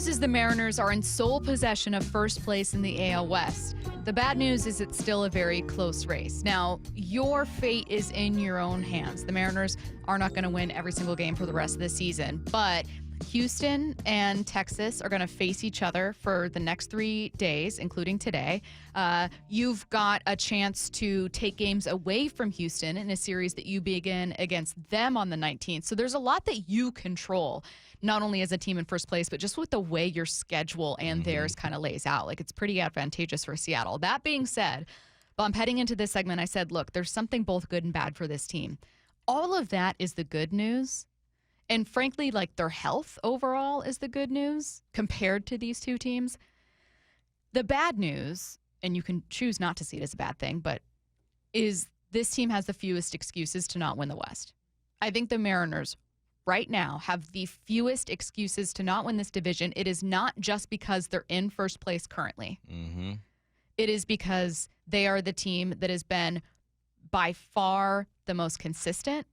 news is the Mariners are in sole possession of first place in the AL West. The bad news is it's still a very close race. Now, your fate is in your own hands. The Mariners are not going to win every single game for the rest of the season, but Houston and Texas are going to face each other for the next 3 days, including today. You've got a chance to take games away from Houston in a series that you begin against them on the 19th. So there's a lot that you control, not only as a team in first place, but just with the way your schedule and theirs kind of lays out. Like, it's pretty advantageous for Seattle. That being said, Bump, heading into this segment, I said, look, there's something both good and bad for this team. All of that is the good news. And frankly, like, their health overall is the good news compared to these two teams. The bad news, and you can choose not to see it as a bad thing, but is this team has the fewest excuses to not win the West. I think the Mariners right now have the fewest excuses to not win this division. It is not just because they're in first place currently. It is because they are the team that has been by far the most consistent,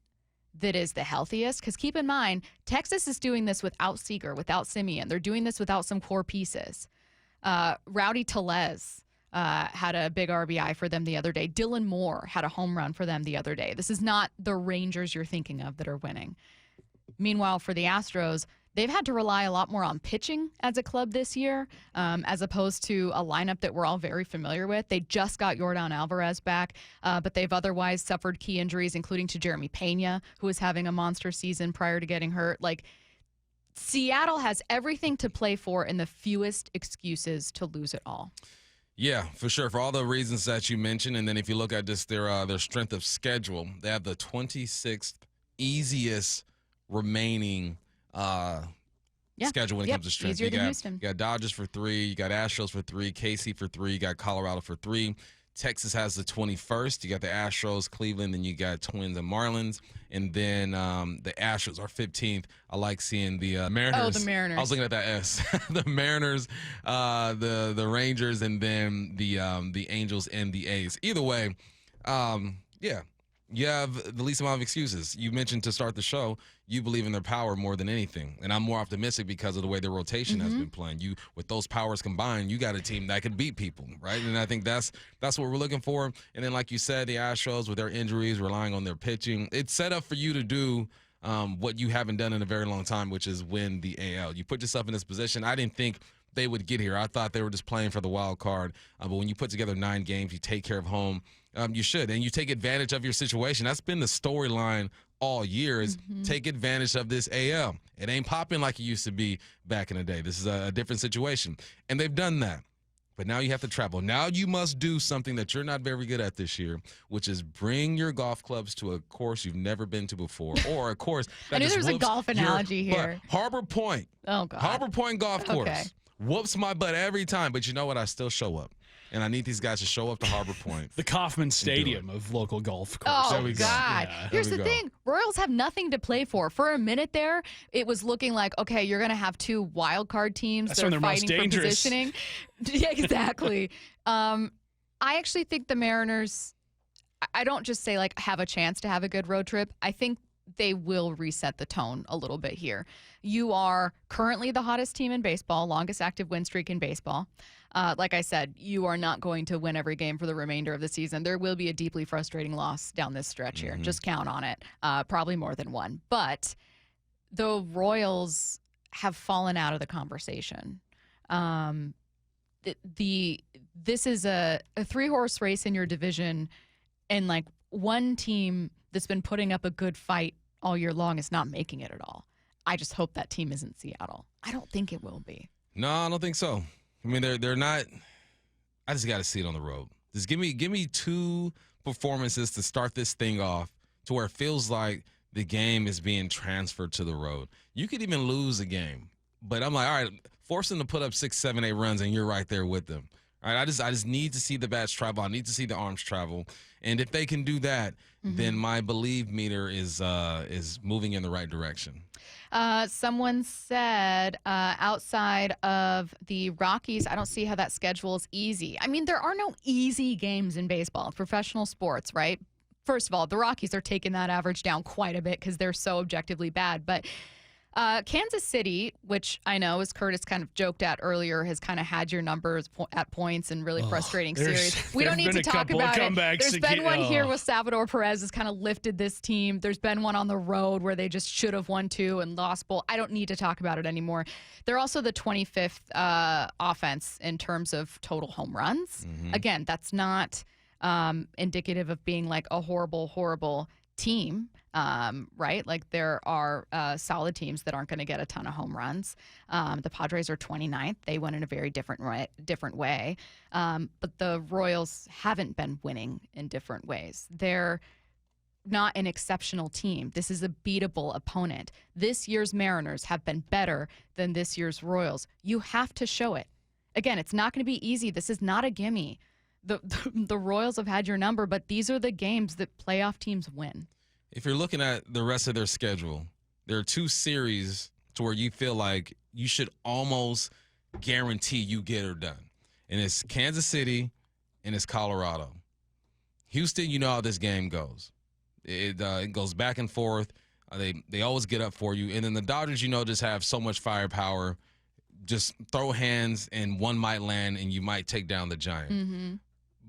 that is the healthiest. Because keep in mind, Texas is doing this without Seager, without Simeon. They're doing this without some core pieces. Rowdy Tellez had a big RBI for them the other day. Dylan Moore had a home run for them the other day. This is not the Rangers you're thinking of that are winning. Meanwhile, for the Astros, they've had to rely a lot more on pitching as a club this year, as opposed to a lineup that we're all very familiar with. They just got Yordan Alvarez back, but they've otherwise suffered key injuries, including to Jeremy Pena, who was having a monster season prior to getting hurt. Like, Seattle has everything to play for and the fewest excuses to lose it all. Yeah, for sure, for all the reasons that you mentioned. And then if you look at just their strength of schedule, they have the 26th easiest remaining schedule when it comes to strength. Easier than Houston. You got Dodgers for 3, you got Astros for 3, KC for 3, you got Colorado for 3. Texas has the 21st. You got the Astros, Cleveland, then you got Twins and Marlins. And then the Astros are 15th. I like seeing the Mariners. Oh, the Mariners. I was looking at that S. The Mariners, the Rangers, and then the Angels and the A's. Either way, yeah. You have the least amount of excuses. You mentioned to start the show, you believe in their power more than anything. And I'm more optimistic because of the way their rotation has been playing. You, with those powers combined, you got a team that could beat people, right? And I think that's what we're looking for. And then, like you said, the Astros with their injuries, relying on their pitching, it's set up for you to do what you haven't done in a very long time, which is win the AL. You put yourself in this position. I didn't think they would get here. I thought they were just playing for the wild card. But when you put together 9 games, you take care of home. You should, and you take advantage of your situation. That's been the storyline all year, is take advantage of this AL. It ain't popping like it used to be back in the day. This is a different situation, and they've done that. But now you have to travel. Now you must do something that you're not very good at this year, which is bring your golf clubs to a course you've never been to before, or a course that I knew just there was a whoops golf analogy here. Harbor Point. Oh, God. Harbor Point Golf Course. Okay. Whoops my butt every time, but you know what? I still show up. And I need these guys to show up to Harbor Point. The Kauffman Stadium of local golf course. Oh, There we go. God. Yeah. Here's There the we go. thing. Royals have nothing to play for. For a minute there, it was looking like, okay, you're going to have 2 wild card teams That's that when are they're most fighting for dangerous. positioning. Yeah, exactly. I actually think the Mariners, I don't just say, like, have a chance to have a good road trip. I think they will reset the tone a little bit here. You are currently the hottest team in baseball, longest active win streak in baseball. Like I said, you are not going to win every game for the remainder of the season. There will be a deeply frustrating loss down this stretch here. Just count on it. Probably more than one. But the Royals have fallen out of the conversation. This is a 3-horse race in your division, and like one team that's been putting up a good fight all year long is not making it at all. I just hope that team isn't Seattle. I don't think it will be. No, I don't think so. I mean, they're not. I just got to see it on the road. Just give me 2 performances to start this thing off to where it feels like the game is being transferred to the road. You could even lose a game, but I'm like, all right, force them to put up 6, 7, 8 runs, and you're right there with them. All right, I just need to see the bats travel. I need to see the arms travel, and if they can do that, then my believe meter is moving in the right direction. Someone said outside of the Rockies, I don't see how that schedule is easy. I mean, there are no easy games in baseball, professional sports, right? First of all, the Rockies are taking that average down quite a bit because they're so objectively bad. But Kansas City, which I know, as Curtis kind of joked at earlier, has kind of had your numbers at points in really frustrating series. We don't need to talk about it. There's been one here with Salvador Perez has kind of lifted this team. There's been one on the road where they just should have won 2 and lost both. I don't need to talk about it anymore. They're also the 25th offense in terms of total home runs. Again, that's not indicative of being like a horrible team. Right? Like there are solid teams that aren't going to get a ton of home runs. The Padres are 29th. They win in a very different way. But the Royals haven't been winning in different ways. They're not an exceptional team. This is a beatable opponent. This year's Mariners have been better than this year's Royals. You have to show it. Again, it's not going to be easy. This is not a gimme. The Royals have had your number, but these are the games that playoff teams win. If you're looking at the rest of their schedule, there are 2 series to where you feel like you should almost guarantee you get her done. And it's Kansas City and it's Colorado. Houston, you know how this game goes. It goes back and forth. They always get up for you. And then the Dodgers, you know, just have so much firepower. Just throw hands and one might land and you might take down the Giant.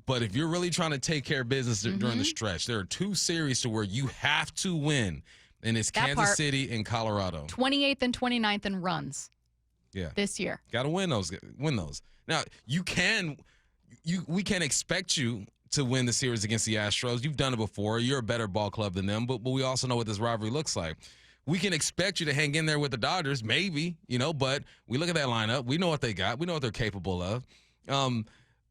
But if you're really trying to take care of business during the stretch, there are 2 series to where you have to win, and it's Kansas City and Colorado. 28th and 29th in runs. Yeah, this year. Got to win those. Now we can't expect you to win the series against the Astros. You've done it before. You're a better ball club than them, but we also know what this rivalry looks like. We can expect you to hang in there with the Dodgers, maybe, but we look at that lineup. We know what they got. We know what they're capable of.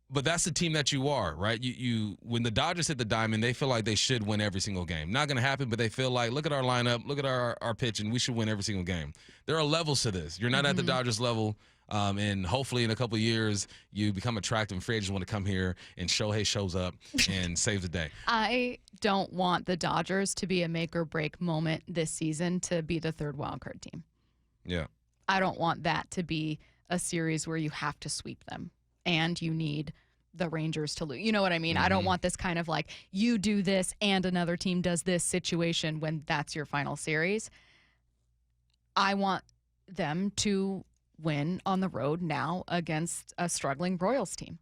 But that's the team that you are, right? You when the Dodgers hit the diamond, they feel like they should win every single game. Not going to happen, but they feel like, look at our lineup, look at our pitch, and we should win every single game. There are levels to this. You're not at the Dodgers level, and hopefully in a couple of years you become attractive and free agents want to come here, and Shohei shows up and saves the day. I don't want the Dodgers to be a make-or-break moment this season to be the 3rd wildcard team. Yeah. I don't want that to be a series where you have to sweep them. And you need the Rangers to lose. You know what I mean? I don't want this kind of like you do this and another team does this situation when that's your final series. I want them to win on the road now against a struggling Royals team,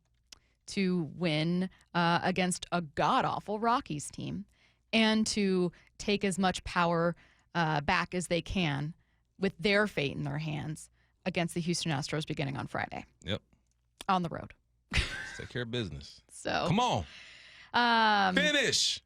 to win against a god-awful Rockies team, and to take as much power back as they can with their fate in their hands against the Houston Astros beginning on Friday. Yep. On the road. Take care of business. So come on. Finish.